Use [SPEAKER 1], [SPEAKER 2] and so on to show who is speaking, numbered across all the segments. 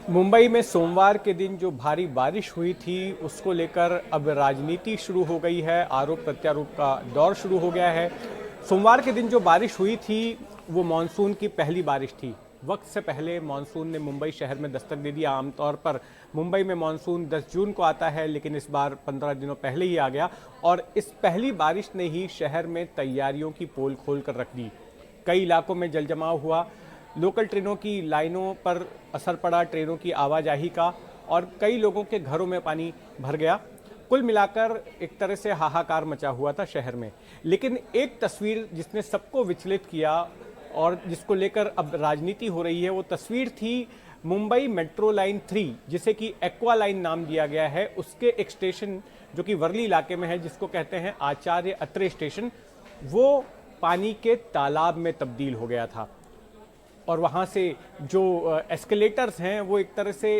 [SPEAKER 1] मुंबई में सोमवार के दिन जो भारी बारिश हुई थी उसको लेकर अब राजनीति शुरू हो गई है। आरोप प्रत्यारोप का दौर शुरू हो गया है। सोमवार के दिन जो बारिश हुई थी वो मानसून की पहली बारिश थी। वक्त से पहले मानसून ने मुंबई शहर में दस्तक दे दिया। आमतौर पर मुंबई में मानसून 10 जून को आता है, लेकिन इस बार 15 दिनों पहले ही आ गया और इस पहली बारिश ने ही शहर में तैयारियों की पोल खोल कर रख दी। कई इलाकों में जलजमाव हुआ, लोकल ट्रेनों की लाइनों पर असर पड़ा, ट्रेनों की आवाजाही का, और कई लोगों के घरों में पानी भर गया। कुल मिलाकर एक तरह से हाहाकार मचा हुआ था शहर में। लेकिन एक तस्वीर जिसने सबको विचलित किया और जिसको लेकर अब राजनीति हो रही है, वो तस्वीर थी मुंबई मेट्रो लाइन 3, जिसे कि एक्वा लाइन नाम दिया गया है। उसके एक स्टेशन जो कि वर्ली इलाके में है, जिसको कहते हैं आचार्य अत्रे स्टेशन, वो पानी के तालाब में तब्दील हो गया था। और वहाँ से जो एस्केलेटर्स हैं वो एक तरह से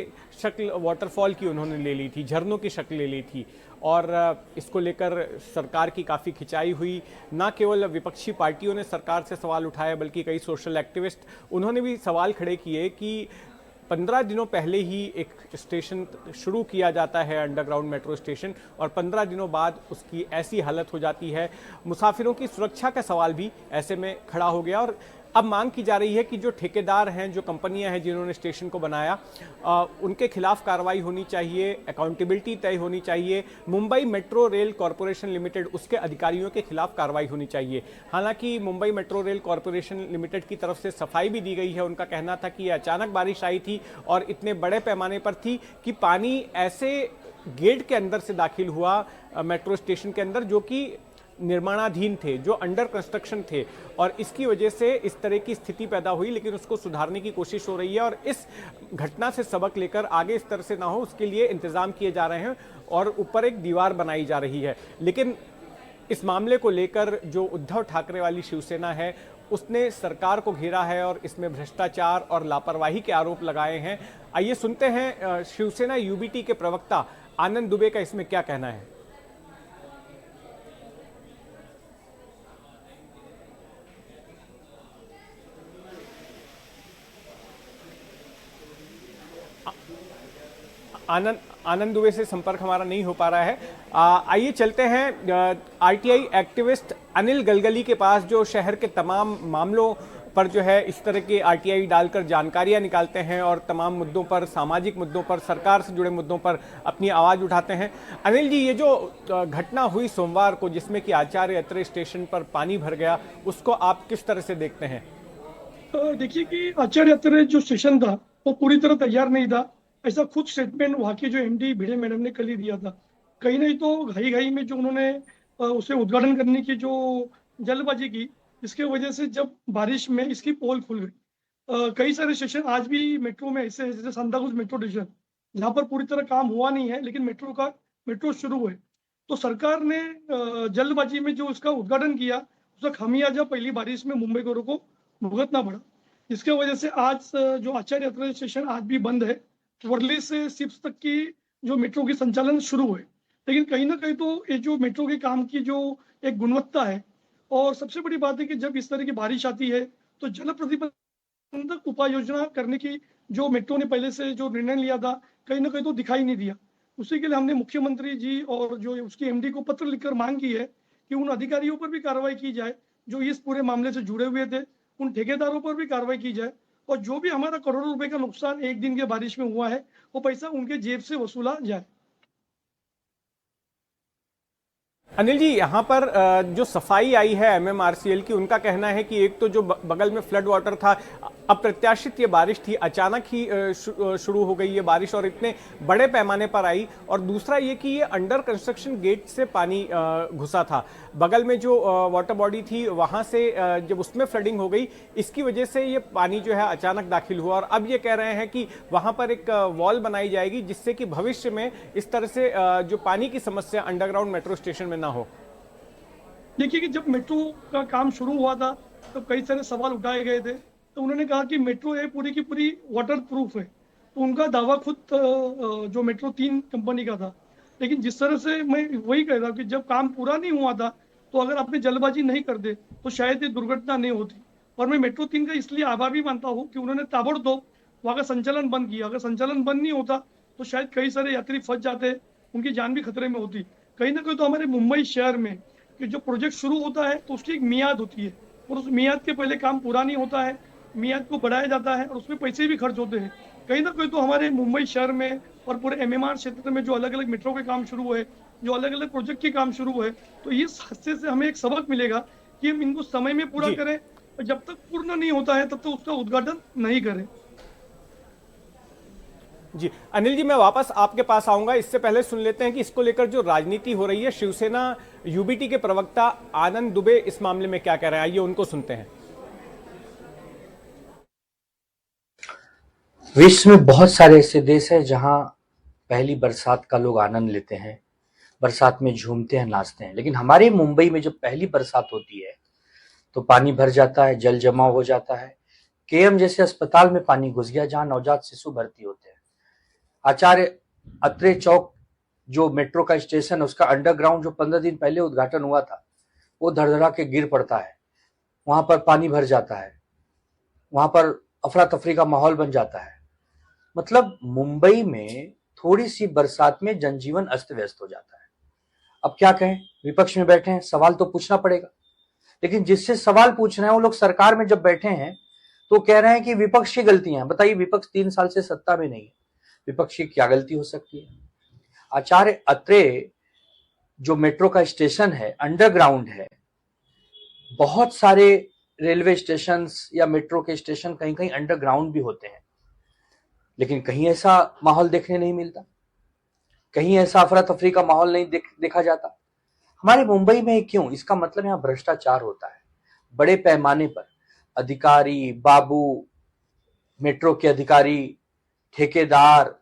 [SPEAKER 1] शक्ल वाटरफॉल की उन्होंने ले ली थी, झरनों की शक्ल ले ली थी। और इसको लेकर सरकार की काफ़ी खिंचाई हुई। ना केवल विपक्षी पार्टियों ने सरकार से सवाल उठाए, बल्कि कई सोशल एक्टिविस्ट उन्होंने भी सवाल खड़े किए कि 15 दिनों पहले ही एक स्टेशन शुरू किया जाता है, अंडरग्राउंड मेट्रो स्टेशन, और 15 दिनों बाद उसकी ऐसी हालत हो जाती है। मुसाफिरों की सुरक्षा का सवाल भी ऐसे में खड़ा हो गया। और अब मांग की जा रही है कि जो ठेकेदार हैं, जो कंपनियां हैं जिन्होंने स्टेशन को बनाया, उनके खिलाफ कार्रवाई होनी चाहिए, अकाउंटेबिलिटी तय होनी चाहिए। Mumbai metro rail corporation limited, उसके अधिकारियों के खिलाफ कार्रवाई होनी चाहिए। हालांकि Mumbai metro rail corporation limited की तरफ से सफाई भी दी गई है। उनका कहना था कि अचानक बारिश आई थी और इतने बड़े पैमाने पर थी कि पानी ऐसे गेट के अंदर से दाखिल हुआ मेट्रो स्टेशन के अंदर, जो कि निर्माणाधीन थे, जो अंडर कंस्ट्रक्शन थे, और इसकी वजह से इस तरह की स्थिति पैदा हुई। लेकिन उसको सुधारने की कोशिश हो रही है और इस घटना से सबक लेकर आगे इस तरह से ना हो, उसके लिए इंतजाम किए जा रहे हैं और ऊपर एक दीवार बनाई जा रही है। लेकिन इस मामले को लेकर जो उद्धव ठाकरे वाली शिवसेना है, उसने सरकार को घेरा है और इसमें भ्रष्टाचार और लापरवाही के आरोप लगाए हैं। आइए सुनते हैं शिवसेना यूबीटी के प्रवक्ता आनंद दुबे का इसमें क्या कहना है। आनंद आनंद दुबे से संपर्क हमारा नहीं हो पा रहा है। आइए चलते हैं आरटीआई एक्टिविस्ट अनिल गलगली के पास, जो शहर के तमाम मामलों पर जो है इस तरह के आरटीआई डालकर जानकारियां निकालते हैं और तमाम मुद्दों पर, सामाजिक मुद्दों पर, सरकार से जुड़े मुद्दों पर अपनी आवाज उठाते हैं। अनिल जी, ये जो घटना हुई सोमवार को, जिसमें कि आचार्य अत्रे स्टेशन पर पानी भर गया, उसको आप किस तरह से देखते हैं?
[SPEAKER 2] देखिए कि आचार्य अत्रे जो स्टेशन था वो पूरी तरह तैयार नहीं था। ऐसा खुद स्टेटमेंट वहाँ के जो एमडी भिड़े मैडम ने कल ही दिया था। कहीं नहीं तो घाई घाई में जो उन्होंने उसे उद्घाटन करने की जो जल्दबाजी की, इसके वजह से जब बारिश में इसकी पोल खुल गई। कई सारे स्टेशन आज भी मेट्रो में ऐसे हैं, जैसे सांताक्रूज मेट्रो स्टेशन, जहाँ पर पूरी तरह काम हुआ नहीं है लेकिन मेट्रो शुरू हुए। तो सरकार ने जल्दबाजी में जो उसका उद्घाटन किया, उसका खामियाजा पहली बारिश में मुंबई को भुगतना पड़ा। इसके वजह से आज जो आचार्य अत्रे स्टेशन आज भी बंद है। वर्ली से सिप्स तक की जो मेट्रो की संचालन शुरू हुए, लेकिन कहीं ना कहीं तो ये जो मेट्रो के काम की जो एक गुणवत्ता है, और सबसे बड़ी बात है कि जब इस तरह की बारिश आती है तो जल प्रतिबंधक उपाय योजना करने की जो मेट्रो ने पहले से जो निर्णय लिया था, कहीं ना कहीं तो दिखाई नहीं दिया। उसी के लिए हमने मुख्यमंत्री जी और जो उसकी एमडी को पत्र लिखकर मांग की है कि उन अधिकारियों पर भी कार्रवाई की जाए जो इस पूरे मामले से जुड़े हुए थे, उन ठेकेदारों पर भी कार्रवाई की जाए, और जो भी हमारा करोड़ों रुपए का नुकसान एक दिन के बारिश में हुआ है, वो पैसा उनके जेब से वसूला जाए।
[SPEAKER 1] अनिल जी, यहाँ पर जो सफाई आई है एमएमआरसीएल की, उनका कहना है कि एक तो जो बगल में फ्लड वाटर था, अप्रत्याशित ये बारिश थी, अचानक ही शुरू हो गई ये बारिश और इतने बड़े पैमाने पर आई। और दूसरा ये कि ये अंडर कंस्ट्रक्शन गेट से पानी घुसा था। बगल में जो वाटर बॉडी थी वहाँ से जब उसमें फ्लडिंग हो गई, इसकी वजह से ये पानी जो है अचानक दाखिल हुआ। और अब ये कह रहे हैं कि वहाँ पर एक वॉल बनाई जाएगी, जिससे कि भविष्य में इस तरह से जो पानी की समस्या अंडरग्राउंड मेट्रो स्टेशन में ना हो।
[SPEAKER 2] देखिए कि जब मेट्रो का काम शुरू हुआ था तो कई सारे सवाल उठाए गए थे। तो उन्होंने कहा कि मेट्रो है पूरी की पूरी वाटर प्रूफ है। तो उनका दावा खुद जो मेट्रो 3 कंपनी का था। लेकिन जिस तरह से मैं वही कह रहा हूँ कि जब काम पूरा नहीं हुआ था, तो अगर आपने जल्दबाजी नहीं कर दे तो शायद ये दुर्घटना नहीं होती। और मैं मेट्रो 3 का इसलिए आभार भी मानता हूँ कि उन्होंने ताबड़तोड़ वहाँ का संचालन बंद किया। अगर संचालन बंद नहीं होता तो शायद कई सारे यात्री फंस जाते, उनकी जान भी खतरे में होती। कहीं ना कहीं तो हमारे मुंबई शहर में कि जो प्रोजेक्ट शुरू होता है तो उसकी एक मियाद होती है, और उस मियाद के पहले काम पूरा नहीं होता है, मियाद को बढ़ाया जाता है और उसमें पैसे भी खर्च होते हैं। कहीं ना कहीं तो हमारे मुंबई शहर में और पूरे एमएमआर क्षेत्र में जो अलग अलग मेट्रो के काम शुरू हुए, जो अलग अलग प्रोजेक्ट के काम शुरू हुए, तो इस हादसे से हमें एक सबक मिलेगा कि हम इनको समय में पूरा
[SPEAKER 1] जी
[SPEAKER 2] करें, और जब तक पूर्ण नहीं होता है तब तक उसका उद्घाटन नहीं करें।
[SPEAKER 1] जी अनिल जी, मैं वापस आपके पास आऊंगा, इससे पहले सुन लेते हैं कि इसको लेकर जो राजनीति हो रही है, शिवसेना यूबीटी के प्रवक्ता आनंद दुबे इस मामले में क्या कह रहे हैं, आइए उनको सुनते हैं।
[SPEAKER 3] विश्व में बहुत सारे ऐसे देश हैं जहां पहली बरसात का लोग आनंद लेते हैं, बरसात में झूमते हैं, नाचते हैं। लेकिन हमारे मुंबई में जब पहली बरसात होती है तो पानी भर जाता है, जल जमाव हो जाता है। केएम जैसे अस्पताल में पानी घुस गया जहां नवजात शिशु भर्ती होते हैं। आचार्य अत्रे चौक जो मेट्रो का स्टेशन है उसका अंडरग्राउंड जो 15 दिन पहले उद्घाटन हुआ था वो धड़धड़ा के गिर पड़ता है, वहां पर पानी भर जाता है, वहां पर अफरा तफरी का माहौल बन जाता है। मतलब मुंबई में थोड़ी सी बरसात में जनजीवन अस्त व्यस्त हो जाता है। अब क्या कहें, विपक्ष में बैठे हैं, सवाल तो पूछना पड़ेगा। लेकिन जिससे सवाल पूछ रहे हैं वो लोग सरकार में जब बैठे हैं तो कह रहे हैं कि विपक्ष की गलतियां। बताइए, विपक्ष 3 साल से सत्ता में नहीं है, विपक्ष की क्या गलती हो सकती है? आचार्य अत्रे जो मेट्रो का स्टेशन है अंडरग्राउंड है, बहुत सारे रेलवे स्टेशन या मेट्रो के स्टेशन कहीं कहीं अंडरग्राउंड भी होते हैं, लेकिन कहीं ऐसा माहौल देखने नहीं मिलता, कहीं ऐसा अफरा तफरी का माहौल नहीं देखा जाता। हमारे मुंबई में क्यों? इसका मतलब यहाँ भ्रष्टाचार होता है बड़े पैमाने पर। अधिकारी, बाबू, मेट्रो के अधिकारी, ठेकेदार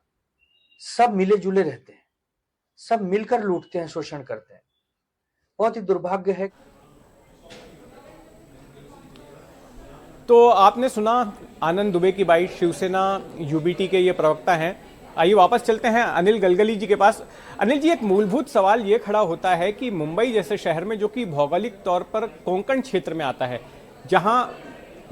[SPEAKER 3] सब मिले जुले रहते हैं, सब मिलकर लूटते हैं, शोषण करते हैं। बहुत ही दुर्भाग्य है।
[SPEAKER 1] तो आपने सुना आनंद दुबे की बाइट, शिवसेना यूबीटी के ये प्रवक्ता हैं। आइए वापस चलते हैं अनिल गलगली जी के पास। अनिल जी, एक मूलभूत सवाल ये खड़ा होता है कि मुंबई जैसे शहर में, जो कि भौगोलिक तौर पर कोंकण क्षेत्र में आता है, जहां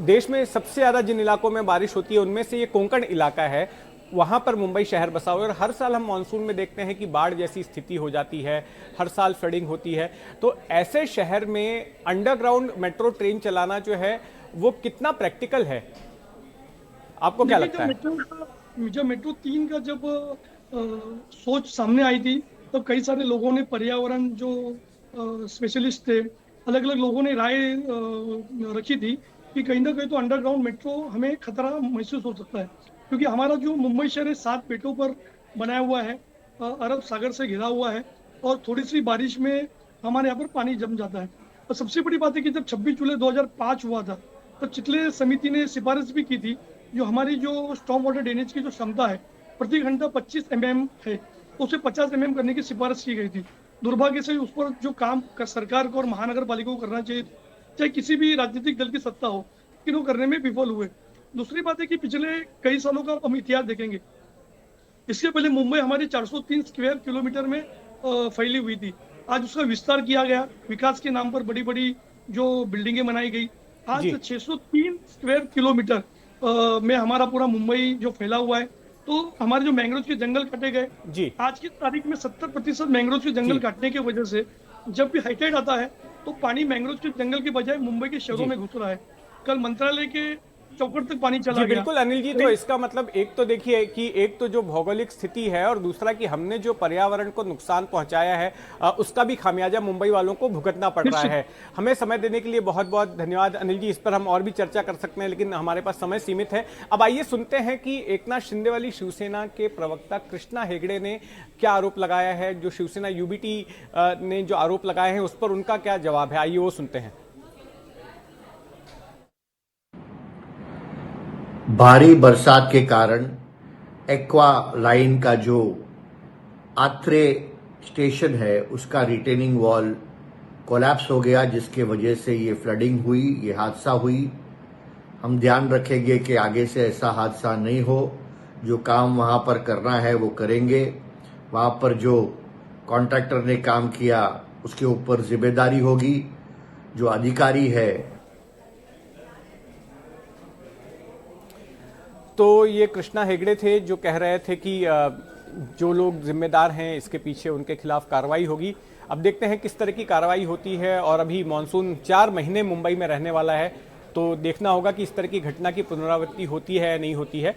[SPEAKER 1] देश में सबसे ज्यादा जिन इलाकों में बारिश होती है उनमें से ये कोंकण इलाका है, वहां पर मुंबई शहर बसा हुआ है। और हर साल हम मानसून में देखते हैं कि बाढ़ जैसी स्थिति हो जाती है, हर साल फ्लडिंग होती है। तो ऐसे शहर में अंडरग्राउंड मेट्रो ट्रेन चलाना जो है वो कितना प्रैक्टिकल है, आपको क्या लगता है?
[SPEAKER 2] जब मेट्रो 3 का जब सोच सामने आई थी तब कई सारे लोगों ने, पर्यावरण जो स्पेशलिस्ट थे, अलग अलग लोगों ने राय रखी थी कि कहीं ना कहीं तो अंडरग्राउंड मेट्रो हमें खतरा महसूस हो सकता है, क्योंकि हमारा जो मुंबई शहर है 7 पेटों पर बनाया हुआ है, अरब सागर से घिरा हुआ है, और थोड़ी सी बारिश में हमारे यहाँ पर पानी जम जाता है। और सबसे बड़ी बात है कि जब 26 जुलाई 2005 हुआ था तब चिखले समिति ने सिफारिश भी की थी, जो हमारी जो स्टॉर्म वाटर ड्रेनेज की जो क्षमता है प्रति घंटा 25 mm है, तो उसे 50 mm करने की सिफारिश की गई थी। दुर्भाग्य से उस पर जो काम सरकार को और महानगर पालिका को करना चाहिए, चाहे किसी भी राजनीतिक दल की सत्ता हो, लेकिन वो करने में विफल हुए। दूसरी बात है कि पिछले कई सालों का हम इतिहास देखेंगे, इससे पहले मुंबई हमारी 403 स्क्वायर किलोमीटर में फैली हुई थी। आज उसका विस्तार किया गया, विकास के नाम पर बड़ी बड़ी जो बिल्डिंगें बनाई गई। आज 603 स्क्वायर किलोमीटर में हमारा पूरा मुंबई जो फैला हुआ है। तो हमारे जो मैंग्रोव के जंगल काटे गए, आज की तारीख में 70% मैंग्रोव के जंगल काटने की वजह से जब भी हाई टाइड आता है तो पानी मैंग्रोव के जंगल के बजाय मुंबई के शहरों में घुस रहा है। कल मंत्रालय के चौकट तक पानी चला गया।
[SPEAKER 1] बिल्कुल अनिल जी, तो इसका मतलब एक तो देखिए कि एक तो जो भौगोलिक स्थिति है और दूसरा कि हमने जो पर्यावरण को नुकसान पहुंचाया है उसका भी खामियाजा मुंबई वालों को भुगतना पड़ रहा है। हमें समय देने के लिए बहुत बहुत धन्यवाद अनिल जी। इस पर हम और भी चर्चा कर सकते हैं लेकिन हमारे पास समय सीमित है। अब आइए सुनते हैं कि एकनाथ शिंदे वाली शिवसेना के प्रवक्ता कृष्णा हेगड़े ने क्या आरोप लगाया है, जो शिवसेना यूबीटी ने जो आरोप लगाए हैं उस पर उनका क्या जवाब है, आइए वो सुनते हैं।
[SPEAKER 4] भारी बरसात के कारण एक्वा लाइन का जो आत्रे स्टेशन है उसका रिटेनिंग वॉल कोलैप्स हो गया, जिसके वजह से ये फ्लडिंग हुई, ये हादसा हुई। हम ध्यान रखेंगे कि आगे से ऐसा हादसा नहीं हो। जो काम वहां पर करना है वो करेंगे। वहां पर जो कॉन्ट्रैक्टर ने काम किया उसके ऊपर जिम्मेदारी होगी। जो अधिकारी है
[SPEAKER 1] तो ये कृष्णा हेगड़े थे जो कह रहे थे कि जो लोग जिम्मेदार हैं इसके पीछे उनके खिलाफ कार्रवाई होगी। अब देखते हैं किस तरह की कार्रवाई होती है, और अभी मानसून 4 महीने मुंबई में रहने वाला है, तो देखना होगा कि इस तरह की घटना की पुनरावृत्ति होती है या नहीं होती है।